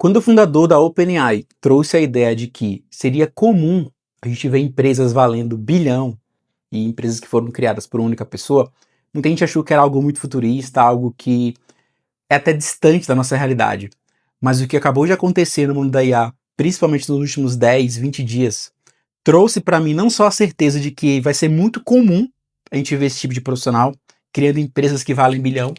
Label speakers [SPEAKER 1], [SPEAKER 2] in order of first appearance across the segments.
[SPEAKER 1] Quando o fundador da OpenAI trouxe a ideia de que seria comum a gente ver empresas valendo bilhão e empresas que foram criadas por uma única pessoa, muita gente achou que era algo muito futurista, algo que é até distante da nossa realidade. Mas o que acabou de acontecer no mundo da IA, principalmente nos últimos 10, 20 dias, trouxe para mim não só a certeza de que vai ser muito comum a gente ver esse tipo de profissional criando empresas que valem bilhão,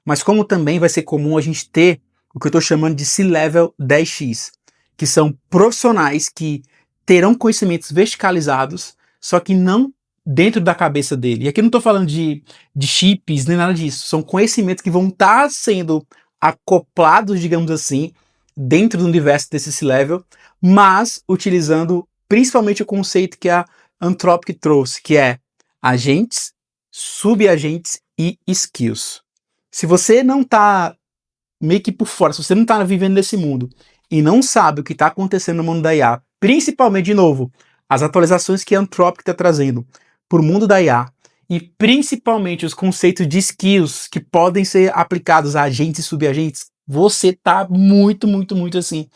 [SPEAKER 1] mas como também vai ser comum a gente ter o que eu estou chamando de C-Level 10x, que são profissionais que terão conhecimentos verticalizados, só que não dentro da cabeça dele. E aqui eu não estou falando de chips nem nada disso, são conhecimentos que vão estar sendo acoplados, digamos assim, dentro do universo desse C-Level, mas utilizando principalmente o conceito que a Anthropic trouxe, que é agentes, subagentes e skills. Se você não está meio que por fora, se você não está vivendo nesse mundo e não sabe o que está acontecendo no mundo da IA, principalmente, de novo, as atualizações que a Anthropic está trazendo para o mundo da IA, e principalmente os conceitos de skills que podem ser aplicados a agentes e subagentes, você está muito, muito, muito assim,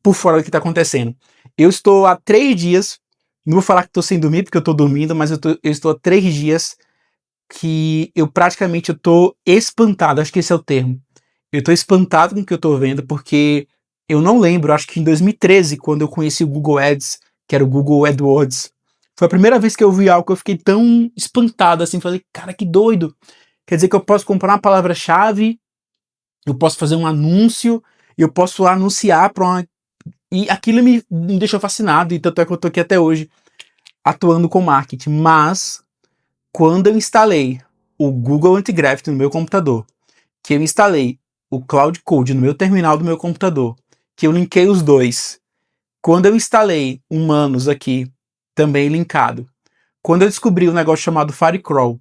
[SPEAKER 1] por fora do que está acontecendo. Eu estou há 3 dias, não vou falar que estou sem dormir, porque eu estou dormindo, mas eu estou há 3 dias que eu praticamente estou espantado, acho que esse é o termo. Eu estou espantado com o que eu estou vendo, porque eu não lembro, acho que em 2013, quando eu conheci o Google Ads, que era o Google AdWords, foi a primeira vez que eu vi algo que eu fiquei tão espantado assim, falei, cara, que doido. Quer dizer que eu posso comprar uma palavra-chave, eu posso fazer um anúncio, eu posso anunciar para uma... E aquilo me deixou fascinado, e tanto é que eu estou aqui até hoje, atuando com marketing. Mas, quando eu instalei o Google Antigraph no meu computador, que eu instalei o Cloud Code no meu terminal do meu computador, que eu linkei os dois, quando eu instalei o Manus aqui, também linkado, quando eu descobri um negócio chamado Firecrawl,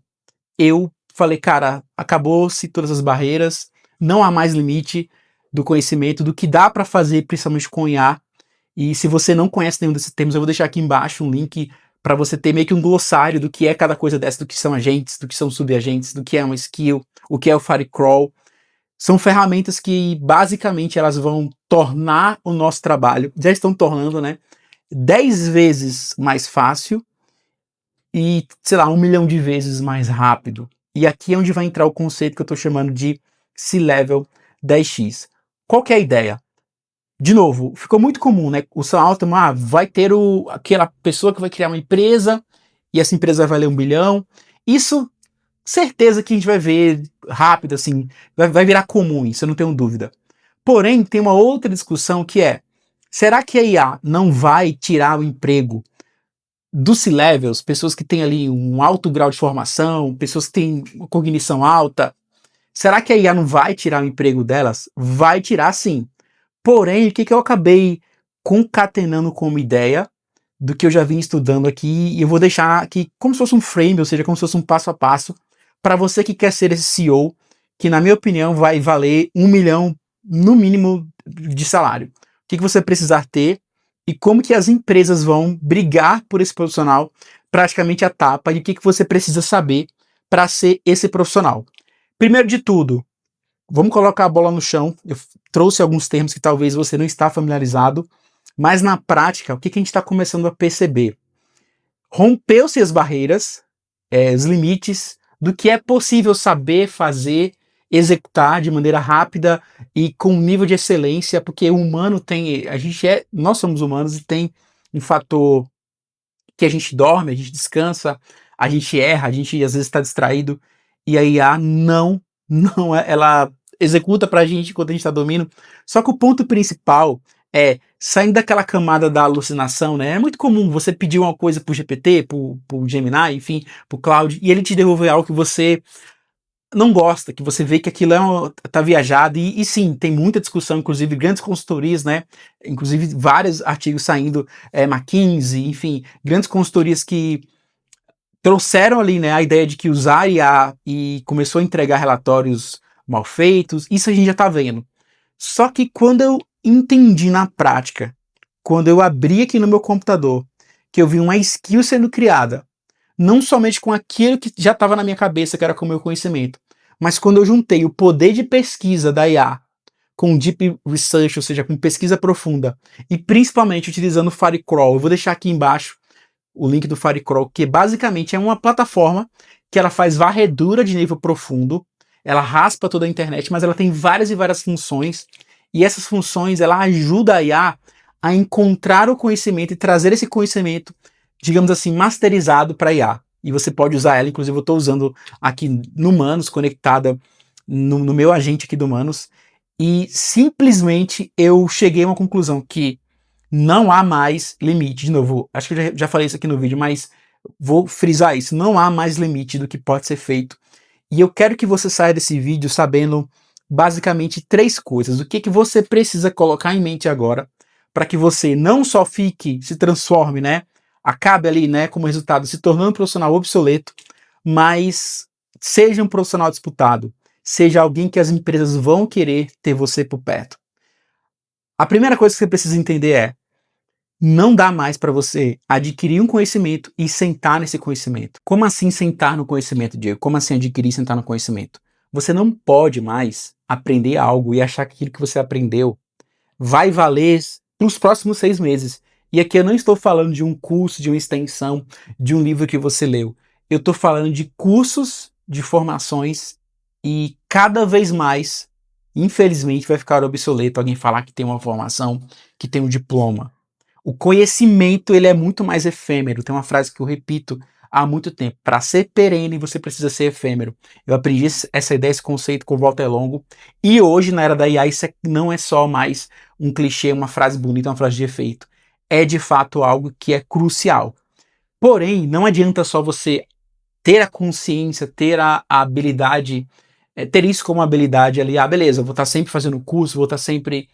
[SPEAKER 1] eu falei, cara, acabou-se todas as barreiras, não há mais limite do conhecimento, do que dá para fazer, principalmente com IA. E se você não conhece nenhum desses termos, eu vou deixar aqui embaixo um link para você ter meio que um glossário do que é cada coisa dessa, do que são agentes, do que são subagentes, do que é uma skill, o que é o Firecrawl. São ferramentas que, basicamente, elas vão tornar o nosso trabalho, já estão tornando, né, 10 vezes mais fácil e, sei lá, 1 milhão de vezes mais rápido. E aqui é onde vai entrar o conceito que eu estou chamando de C-Level 10x. Qual que é a ideia? De novo, ficou muito comum, né? O Sam Altman, vai ter aquela pessoa que vai criar uma empresa e essa empresa vai valer 1 bilhão. Isso, certeza que a gente vai ver rápido, assim, vai virar comum, isso eu não tenho dúvida. Porém, tem uma outra discussão que é, será que a IA não vai tirar o emprego dos C-Levels, pessoas que têm ali um alto grau de formação, pessoas que têm uma cognição alta? Será que a IA não vai tirar o emprego delas? Vai tirar, sim. Porém, o que eu acabei concatenando como ideia do que eu já vim estudando aqui, e eu vou deixar aqui como se fosse um frame, ou seja, como se fosse um passo a passo, para você que quer ser esse CEO, que na minha opinião vai valer 1 milhão no mínimo de salário. O que você precisar ter e como que as empresas vão brigar por esse profissional, praticamente a tapa, e o que você precisa saber para ser esse profissional. Primeiro de tudo, vamos colocar a bola no chão. Eu trouxe alguns termos que talvez você não está familiarizado, mas na prática, o que a gente está começando a perceber? Rompeu-se as barreiras, os limites do que é possível saber, fazer, executar de maneira rápida e com um nível de excelência, porque o humano tem, nós somos humanos e tem um fator que a gente dorme, a gente descansa, a gente erra, a gente às vezes está distraído, e a IA não, ela executa pra gente enquanto a gente tá dormindo. Só que o ponto principal é, saindo daquela camada da alucinação, né? É muito comum você pedir uma coisa pro GPT, pro Gemini, enfim, pro Claude, e ele te devolver algo que você não gosta, que você vê que aquilo tá viajado, e sim, tem muita discussão, inclusive grandes consultorias, né? Inclusive vários artigos saindo, McKinsey, enfim, grandes consultorias que trouxeram ali, né, a ideia de que usar IA e começou a entregar relatórios mal feitos, isso a gente já tá vendo. Só que quando eu entendi na prática, quando eu abri aqui no meu computador, que eu vi uma skill sendo criada, não somente com aquilo que já estava na minha cabeça, que era com o meu conhecimento, mas quando eu juntei o poder de pesquisa da IA com Deep Research, ou seja, com pesquisa profunda, e principalmente utilizando o Firecrawl. Eu vou deixar aqui embaixo o link do Firecrawl, que basicamente é uma plataforma que ela faz varredura de nível profundo, ela raspa toda a internet, mas ela tem várias e várias funções, e essas funções ela ajuda a IA a encontrar o conhecimento e trazer esse conhecimento, digamos assim, masterizado para a IA. E você pode usar ela, inclusive eu estou usando aqui no Manus, conectada no meu agente aqui do Manus, e simplesmente eu cheguei a uma conclusão que não há mais limite. De novo, acho que eu já falei isso aqui no vídeo, mas vou frisar isso, não há mais limite do que pode ser feito. E eu quero que você saia desse vídeo sabendo basicamente 3 coisas. O que você precisa colocar em mente agora para que você não só se transforme, né? Acabe ali, né, como resultado, se tornando um profissional obsoleto, mas seja um profissional disputado, seja alguém que as empresas vão querer ter você por perto. A primeira coisa que você precisa entender é: não dá mais para você adquirir um conhecimento e sentar nesse conhecimento. Como assim sentar no conhecimento, Diego? Como assim adquirir e sentar no conhecimento? Você não pode mais aprender algo e achar que aquilo que você aprendeu vai valer para os próximos 6 meses. E aqui eu não estou falando de um curso, de uma extensão, de um livro que você leu. Eu estou falando de cursos, de formações, e cada vez mais, infelizmente, vai ficar obsoleto alguém falar que tem uma formação, que tem um diploma. O conhecimento, ele é muito mais efêmero. Tem uma frase que eu repito há muito tempo: para ser perene, você precisa ser efêmero. Eu aprendi essa ideia, esse conceito com o Walter Longo, e hoje, na era da IA, isso não é só mais um clichê, uma frase bonita, uma frase de efeito. É de fato algo que é crucial. Porém, não adianta só você ter a consciência, ter a habilidade, ter isso como habilidade ali. Ah, beleza, eu vou estar sempre fazendo curso, vou estar sempre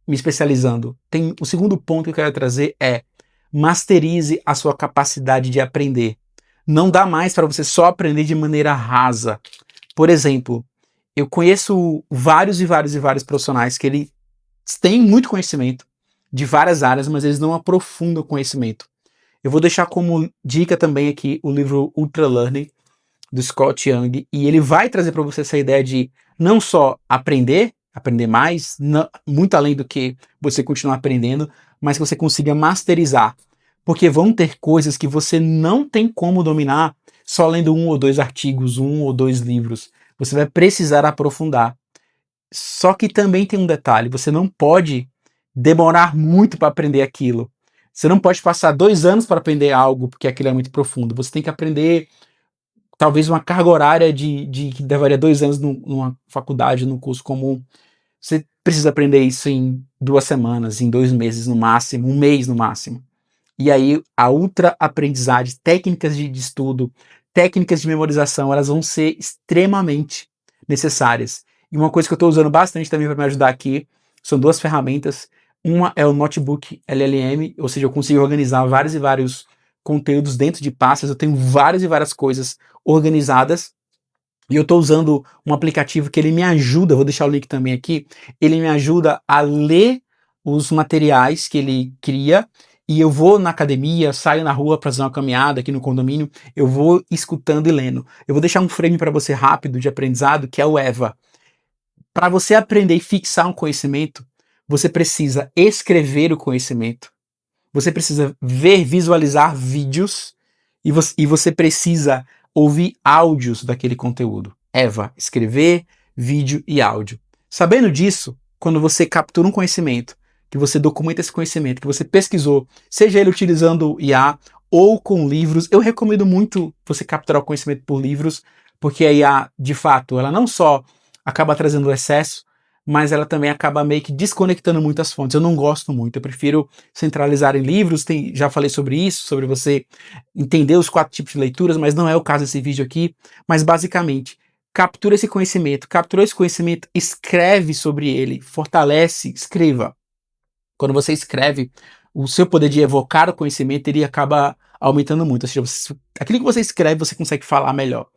[SPEAKER 1] me especializando. Tem o segundo ponto que eu quero trazer é: masterize a sua capacidade de aprender. Não dá mais para você só aprender de maneira rasa. Por exemplo, eu conheço vários e vários e vários profissionais que eles têm muito conhecimento de várias áreas, mas eles não aprofundam o conhecimento. Eu vou deixar como dica também aqui o livro Ultra Learning, do Scott Young, e ele vai trazer para você essa ideia de não só aprender mais, muito além do que você continuar aprendendo, mas que você consiga masterizar. Porque vão ter coisas que você não tem como dominar só lendo 1 ou 2 artigos, 1 ou 2 livros. Você vai precisar aprofundar. Só que também tem um detalhe: você não pode demorar muito para aprender aquilo. Você não pode passar 2 anos para aprender algo porque aquilo é muito profundo. Você tem que aprender talvez uma carga horária que levaria 2 anos numa faculdade, num curso comum. Você precisa aprender isso em 2 semanas, em 2 meses no máximo, 1 mês no máximo. E aí a ultra aprendizagem, técnicas de estudo, técnicas de memorização, elas vão ser extremamente necessárias. E uma coisa que eu estou usando bastante também para me ajudar aqui são 2 ferramentas. Uma é o Notebook LLM, ou seja, eu consigo organizar vários e vários conteúdos dentro de pastas. Eu tenho várias e várias coisas organizadas, e eu estou usando um aplicativo que ele me ajuda, vou deixar o link também aqui, ele me ajuda a ler os materiais que ele cria, e eu vou na academia, saio na rua para fazer uma caminhada aqui no condomínio, eu vou escutando e lendo. Eu vou deixar um frame para você rápido de aprendizado, que é o EVA. Para você aprender e fixar um conhecimento, você precisa escrever o conhecimento, você precisa visualizar vídeos, e você precisa ouvir áudios daquele conteúdo. EVA, escrever, vídeo e áudio. Sabendo disso, quando você captura um conhecimento, que você documenta esse conhecimento, que você pesquisou, seja ele utilizando IA ou com livros, eu recomendo muito você capturar o conhecimento por livros, porque a IA, de fato, ela não só acaba trazendo excesso, mas ela também acaba meio que desconectando muitas fontes. Eu não gosto muito, eu prefiro centralizar em livros. Já falei sobre isso, sobre você entender os 4 tipos de leituras, mas não é o caso desse vídeo aqui. Mas basicamente, captura esse conhecimento, capturou esse conhecimento, escreve sobre ele, fortalece, escreva. Quando você escreve, o seu poder de evocar o conhecimento, ele acaba aumentando muito. Ou seja, aquilo que você escreve, você consegue falar melhor.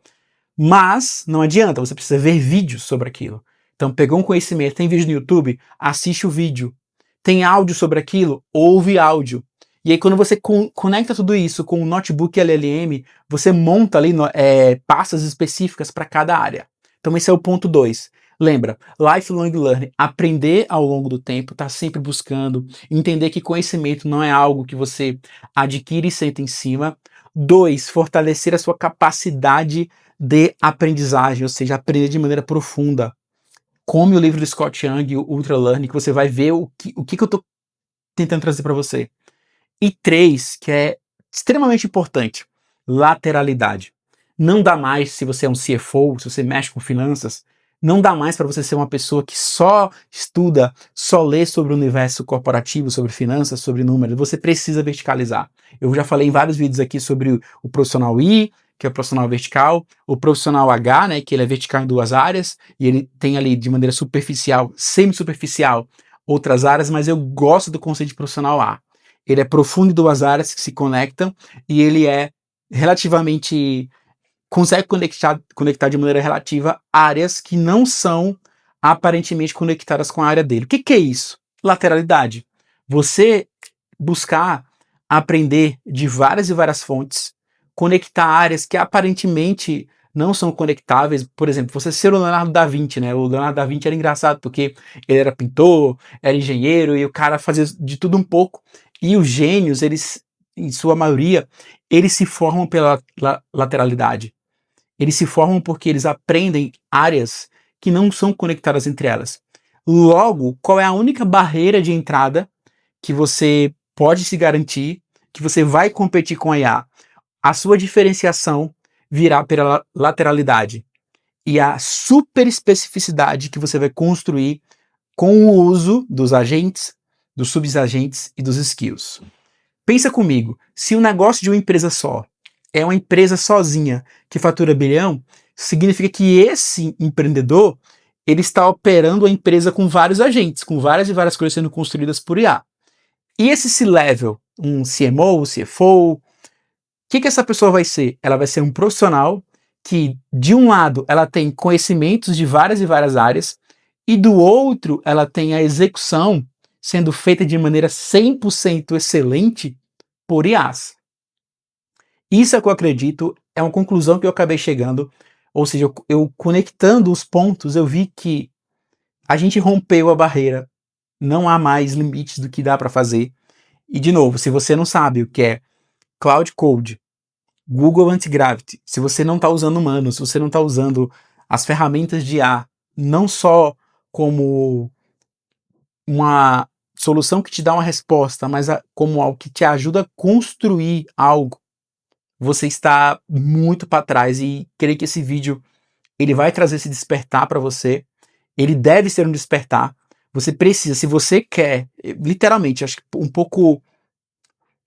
[SPEAKER 1] Mas não adianta, você precisa ver vídeos sobre aquilo. Então, pegou um conhecimento, tem vídeo no YouTube, assiste o vídeo. Tem áudio sobre aquilo, ouve áudio. E aí, quando você conecta tudo isso com o Notebook LLM, você monta ali pastas específicas para cada área. Então, esse é o ponto 2. Lembra, lifelong learning, aprender ao longo do tempo, tá sempre buscando, entender que conhecimento não é algo que você adquire e senta em cima. 2, fortalecer a sua capacidade de aprendizagem, ou seja, aprender de maneira profunda. Como o livro do Scott Young, o Ultra Learning, que você vai ver o que eu tô tentando trazer para você. E 3, que é extremamente importante, lateralidade. Não dá mais, se você é um CFO, se você mexe com finanças, não dá mais para você ser uma pessoa que só estuda, só lê sobre o universo corporativo, sobre finanças, sobre números. Você precisa verticalizar. Eu já falei em vários vídeos aqui sobre o profissional I, que é o profissional vertical, o profissional H, né, que ele é vertical em 2 áreas, e ele tem ali de maneira superficial, semi-superficial, outras áreas, mas eu gosto do conceito de profissional A. Ele é profundo em 2 áreas que se conectam, e ele é relativamente consegue conectar de maneira relativa áreas que não são aparentemente conectadas com a área dele. O que é isso? Lateralidade. Você buscar aprender de várias e várias fontes, conectar áreas que aparentemente não são conectáveis. Por exemplo, você ser o Leonardo da Vinci, né? O Leonardo da Vinci era engraçado porque ele era pintor, era engenheiro e o cara fazia de tudo um pouco. E os gênios, eles, em sua maioria, eles se formam pela lateralidade. Eles se formam porque eles aprendem áreas que não são conectadas entre elas. Logo, qual é a única barreira de entrada que você pode se garantir que você vai competir com a IA? A sua diferenciação virá pela lateralidade e a super especificidade que você vai construir com o uso dos agentes, dos subagentes e dos skills. Pensa comigo, se o negócio de uma empresa só é uma empresa sozinha que fatura bilhão, significa que esse empreendedor ele está operando a empresa com vários agentes, com várias e várias coisas sendo construídas por IA. E esse C-level, um CMO, CFO, o que essa pessoa vai ser? Ela vai ser um profissional que, de um lado, ela tem conhecimentos de várias e várias áreas, e do outro, ela tem a execução sendo feita de maneira 100% excelente por IAs. Isso é o que eu acredito, é uma conclusão que eu acabei chegando, ou seja, eu conectando os pontos, eu vi que a gente rompeu a barreira, não há mais limites do que dá para fazer. E de novo, se você não sabe o que é Cloud Code, Google Antigravity, se você não está usando humano, se você não está usando as ferramentas de IA, não só como uma solução que te dá uma resposta, mas como algo que te ajuda a construir algo, você está muito para trás. E creio que esse vídeo ele vai trazer esse despertar para você. Ele deve ser um despertar. Você precisa, se você quer, literalmente, acho que um pouco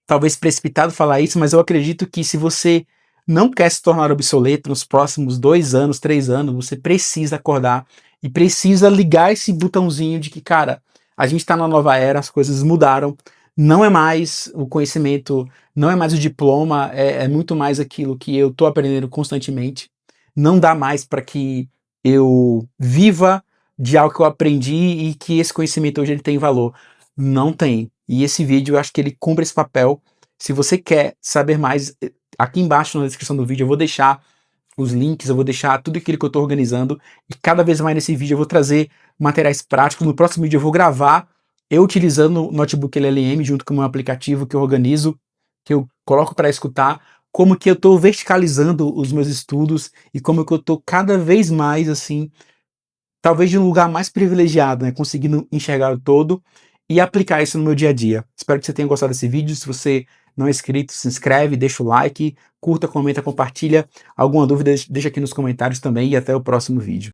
[SPEAKER 1] talvez precipitado falar isso, mas eu acredito que se você não quer se tornar obsoleto nos próximos 2 anos, 3 anos, você precisa acordar e precisa ligar esse botãozinho de que, cara, a gente está na nova era, as coisas mudaram, não é mais o conhecimento, não é mais o diploma, é muito mais aquilo que eu estou aprendendo constantemente. Não dá mais para que eu viva de algo que eu aprendi e que esse conhecimento hoje ele tem valor. Não tem. E esse vídeo eu acho que ele cumpre esse papel. Se você quer saber mais, aqui embaixo na descrição do vídeo eu vou deixar os links, eu vou deixar tudo aquilo que eu estou organizando, e cada vez mais nesse vídeo eu vou trazer materiais práticos. No próximo vídeo eu vou gravar eu utilizando o notebook LLM junto com o meu aplicativo que eu organizo, que eu coloco para escutar, como que eu estou verticalizando os meus estudos e como que eu estou cada vez mais assim, talvez de um lugar mais privilegiado, né, conseguindo enxergar o todo e aplicar isso no meu dia a dia. Espero que você tenha gostado desse vídeo. Se você não é inscrito, se inscreve, deixa o like, curta, comenta, compartilha. Alguma dúvida, deixa aqui nos comentários também, e até o próximo vídeo.